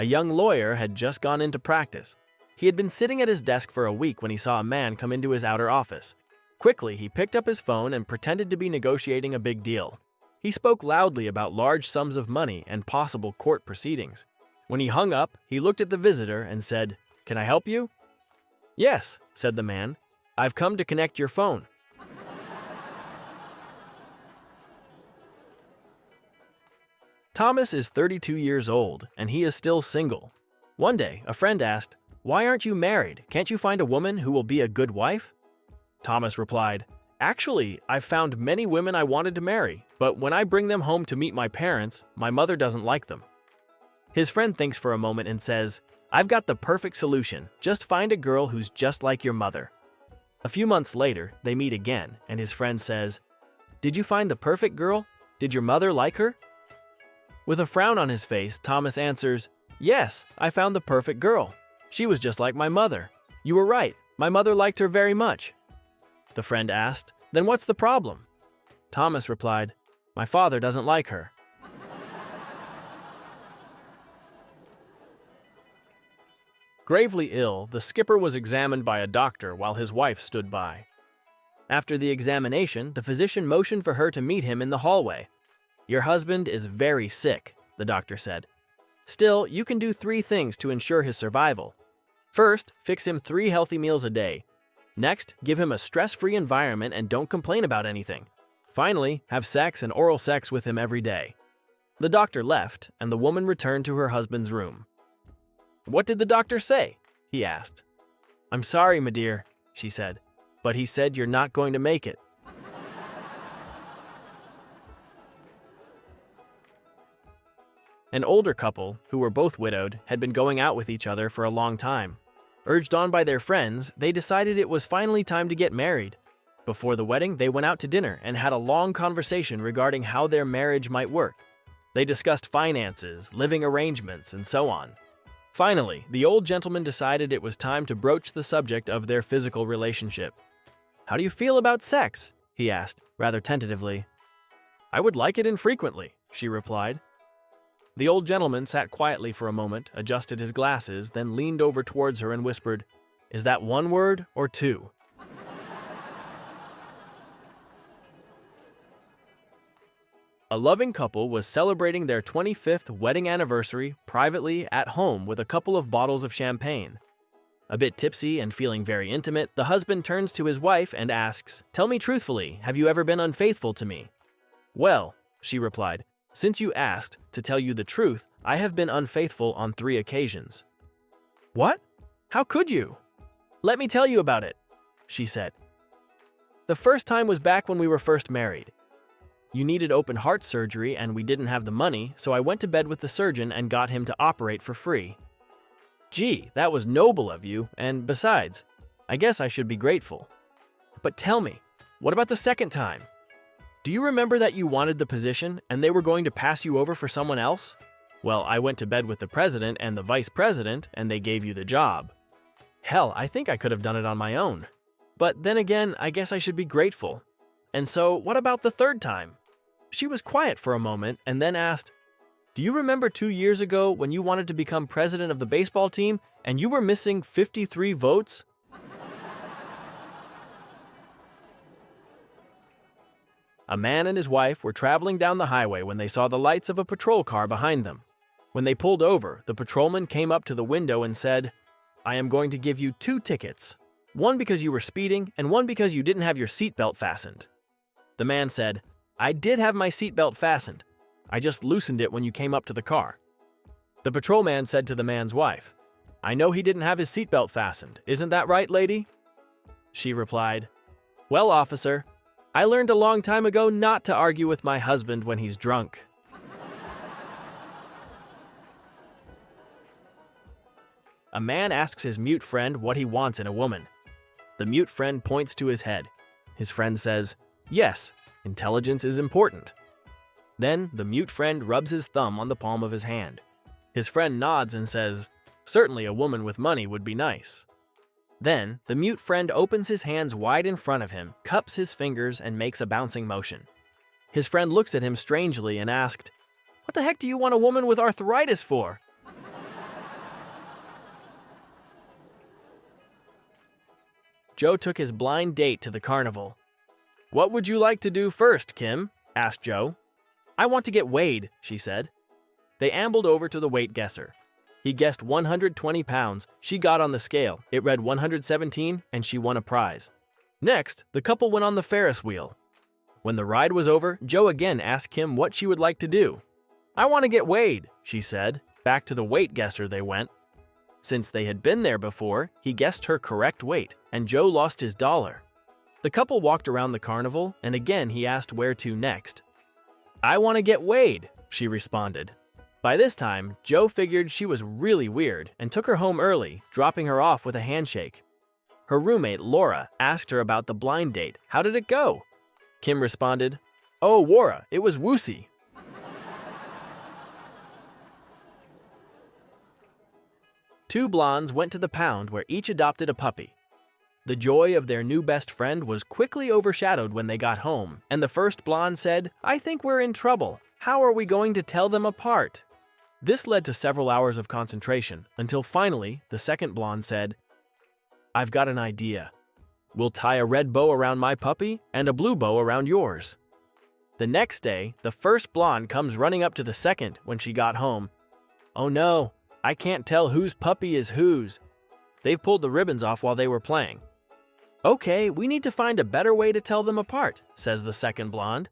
A young lawyer had just gone into practice. He had been sitting at his desk for a week when he saw a man come into his outer office. Quickly, he picked up his phone and pretended to be negotiating a big deal. He spoke loudly about large sums of money and possible court proceedings. When he hung up, he looked at the visitor and said, "Can I help you?" "Yes," said the man. "I've come to connect your phone." Thomas is 32 years old, and he is still single. One day, a friend asked, "Why aren't you married? Can't you find a woman who will be a good wife?" Thomas replied, "Actually, I've found many women I wanted to marry, but when I bring them home to meet my parents, my mother doesn't like them." His friend thinks for a moment and says, "I've got the perfect solution. Just find a girl who's just like your mother." A few months later, they meet again, and his friend says, "Did you find the perfect girl? Did your mother like her?" With a frown on his face, Thomas answers, "Yes, I found the perfect girl. She was just like my mother. You were right, my mother liked her very much." The friend asked, "Then what's the problem?" Thomas replied, "My father doesn't like her." Gravely ill, the skipper was examined by a doctor while his wife stood by. After the examination, the physician motioned for her to meet him in the hallway. "Your husband is very sick," the doctor said. "Still, you can do 3 things to ensure his survival. First, fix him 3 healthy meals a day. Next, give him a stress-free environment and don't complain about anything. Finally, have sex and oral sex with him every day." The doctor left, and the woman returned to her husband's room. "What did the doctor say?" he asked. "I'm sorry, my dear," she said, "but he said you're not going to make it." An older couple, who were both widowed, had been going out with each other for a long time. Urged on by their friends, they decided it was finally time to get married. Before the wedding, they went out to dinner and had a long conversation regarding how their marriage might work. They discussed finances, living arrangements, and so on. Finally, the old gentleman decided it was time to broach the subject of their physical relationship. "How do you feel about sex?" he asked, rather tentatively. "I would like it infrequently," she replied. The old gentleman sat quietly for a moment, adjusted his glasses, then leaned over towards her and whispered, "Is that 1 word or 2? A loving couple was celebrating their 25th wedding anniversary privately at home with a couple of bottles of champagne. A bit tipsy and feeling very intimate, the husband turns to his wife and asks, "Tell me truthfully, have you ever been unfaithful to me?" "Well," she replied, "since you asked, to tell you the truth, I have been unfaithful on 3 occasions." "What? How could you?" "Let me tell you about it," she said. "The first time was back when we were first married. You needed open heart surgery and we didn't have the money, so I went to bed with the surgeon and got him to operate for free." "Gee, that was noble of you, and besides, I guess I should be grateful. But tell me, what about the second time? Do you remember that you wanted the position and they were going to pass you over for someone else? Well, I went to bed with the president and the vice president and they gave you the job. Hell, I think I could have done it on my own. But then again, I guess I should be grateful. And so, what about the third time?" She was quiet for a moment and then asked, "Do you remember 2 years ago when you wanted to become president of the baseball team and you were missing 53 votes? A man and his wife were traveling down the highway when they saw the lights of a patrol car behind them. When they pulled over, the patrolman came up to the window and said, "I am going to give you 2 tickets. One because you were speeding and one because you didn't have your seatbelt fastened." The man said, "I did have my seatbelt fastened. I just loosened it when you came up to the car." The patrolman said to the man's wife, "I know he didn't have his seatbelt fastened. Isn't that right, lady?" She replied, "Well, officer, I learned a long time ago not to argue with my husband when he's drunk." A man asks his mute friend what he wants in a woman. The mute friend points to his head. His friend says, "Yes, intelligence is important." Then the mute friend rubs his thumb on the palm of his hand. His friend nods and says, "Certainly a woman with money would be nice." Then the mute friend opens his hands wide in front of him, cups his fingers, and makes a bouncing motion. His friend looks at him strangely and asked, "What the heck do you want a woman with arthritis for?" Joe took his blind date to the carnival. "What would you like to do first, Kim?" asked Joe. "I want to get weighed," she said. They ambled over to the weight guesser. He guessed 120 pounds. She got on the scale. It read 117, and she won a prize. Next, the couple went on the Ferris wheel. When the ride was over, Joe again asked Kim what she would like to do. "I want to get weighed," she said. Back to the weight guesser they went. Since they had been there before, he guessed her correct weight, and Joe lost his dollar. The couple walked around the carnival, and again he asked where to next. "I want to get weighed," she responded. By this time, Joe figured she was really weird and took her home early, dropping her off with a handshake. Her roommate, Laura, asked her about the blind date. "How did it go?" Kim responded, "Oh, Laura, it was woosy." Two blondes went to the pound where each adopted a puppy. The joy of their new best friend was quickly overshadowed when they got home, and the first blonde said, "I think we're in trouble. How are we going to tell them apart?" This led to several hours of concentration, until finally, the second blonde said, "I've got an idea. We'll tie a red bow around my puppy and a blue bow around yours." The next day, the first blonde comes running up to the second when she got home. "Oh no, I can't tell whose puppy is whose. They've pulled the ribbons off while they were playing." "Okay, we need to find a better way to tell them apart," says the second blonde.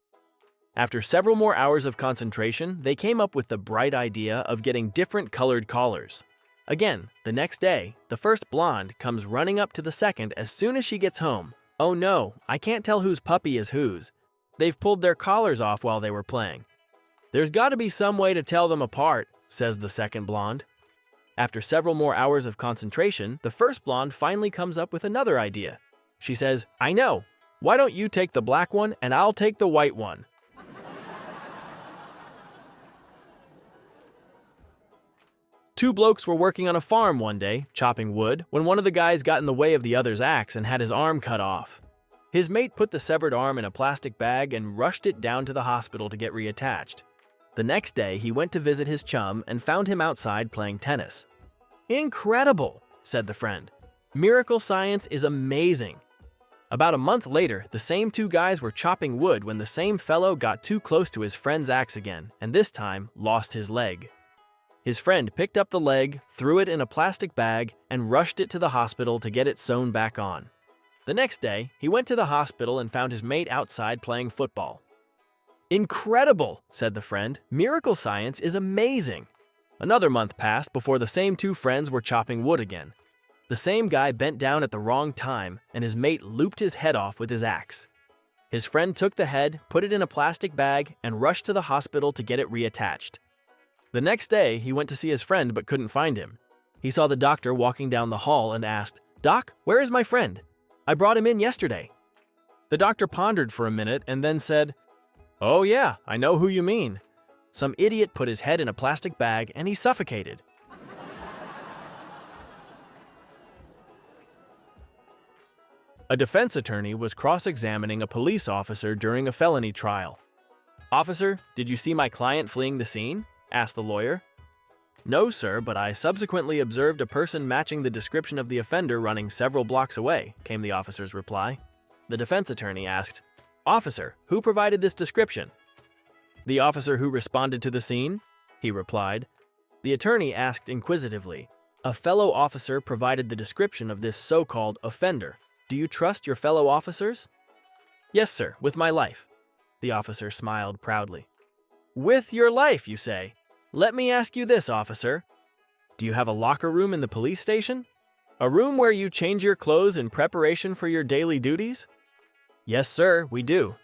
After several more hours of concentration, they came up with the bright idea of getting different colored collars. Again, the next day, the first blonde comes running up to the second as soon as she gets home. "Oh no, I can't tell whose puppy is whose. They've pulled their collars off while they were playing." "There's got to be some way to tell them apart," says the second blonde. After several more hours of concentration, the first blonde finally comes up with another idea. She says, "I know. Why don't you take the black one and I'll take the white one?" Two blokes were working on a farm one day, chopping wood, when one of the guys got in the way of the other's axe and had his arm cut off. His mate put the severed arm in a plastic bag and rushed it down to the hospital to get reattached. The next day, he went to visit his chum and found him outside playing tennis. "Incredible," said the friend. "Miracle science is amazing." About a month later, the same two guys were chopping wood when the same fellow got too close to his friend's axe again, and this time lost his leg. His friend picked up the leg, threw it in a plastic bag, and rushed it to the hospital to get it sewn back on. The next day, he went to the hospital and found his mate outside playing football. "Incredible," said the friend. "Miracle science is amazing." Another month passed before the same two friends were chopping wood again. The same guy bent down at the wrong time, and his mate looped his head off with his axe. His friend took the head, put it in a plastic bag, and rushed to the hospital to get it reattached. The next day, he went to see his friend but couldn't find him. He saw the doctor walking down the hall and asked, "Doc, where is my friend? I brought him in yesterday." The doctor pondered for a minute and then said, "Oh yeah, I know who you mean. Some idiot put his head in a plastic bag and he suffocated." A defense attorney was cross-examining a police officer during a felony trial. "Officer, did you see my client fleeing the scene?" asked the lawyer. "No, sir, but I subsequently observed a person matching the description of the offender running several blocks away," came the officer's reply. The defense attorney asked, "Officer, who provided this description?" "The officer who responded to the scene," he replied. The attorney asked inquisitively, "A fellow officer provided the description of this so-called offender. Do you trust your fellow officers?" "Yes, sir, with my life." The officer smiled proudly. "With your life, you say? Let me ask you this, officer. Do you have a locker room in the police station? A room where you change your clothes in preparation for your daily duties?" "Yes, sir, we do."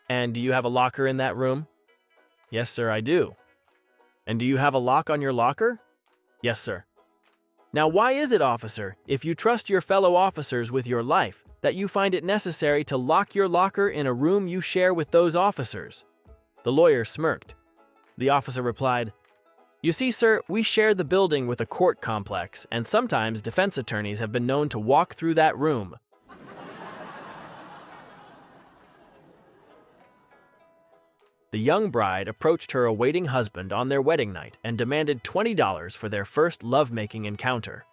"And do you have a locker in that room?" "Yes, sir, I do." "And do you have a lock on your locker?" "Yes, sir." "Now why is it, officer, if you trust your fellow officers with your life, that you find it necessary to lock your locker in a room you share with those officers?" The lawyer smirked. The officer replied, "You see, sir, we share the building with a court complex, and sometimes defense attorneys have been known to walk through that room." The young bride approached her awaiting husband on their wedding night and demanded $20 for their first lovemaking encounter.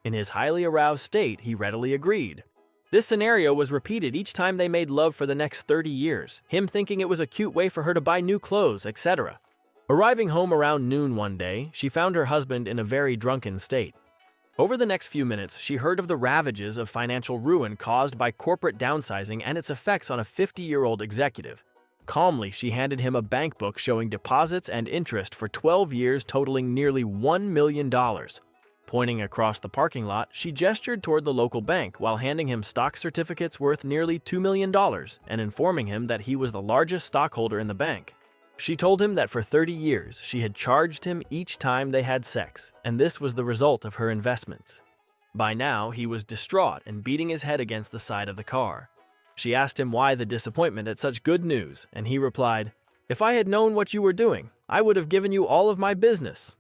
In his highly aroused state, he readily agreed. This scenario was repeated each time they made love for the next 30 years, him thinking it was a cute way for her to buy new clothes, etc. Arriving home around noon one day, she found her husband in a very drunken state. Over the next few minutes, she heard of the ravages of financial ruin caused by corporate downsizing and its effects on a 50-year-old executive. Calmly, she handed him a bank book showing deposits and interest for 12 years totaling nearly $1 million. Pointing across the parking lot, she gestured toward the local bank while handing him stock certificates worth nearly $2 million and informing him that he was the largest stockholder in the bank. She told him that for 30 years she had charged him each time they had sex, and this was the result of her investments. By now, he was distraught and beating his head against the side of the car. She asked him why the disappointment at such good news, and he replied, "If I had known what you were doing, I would have given you all of my business."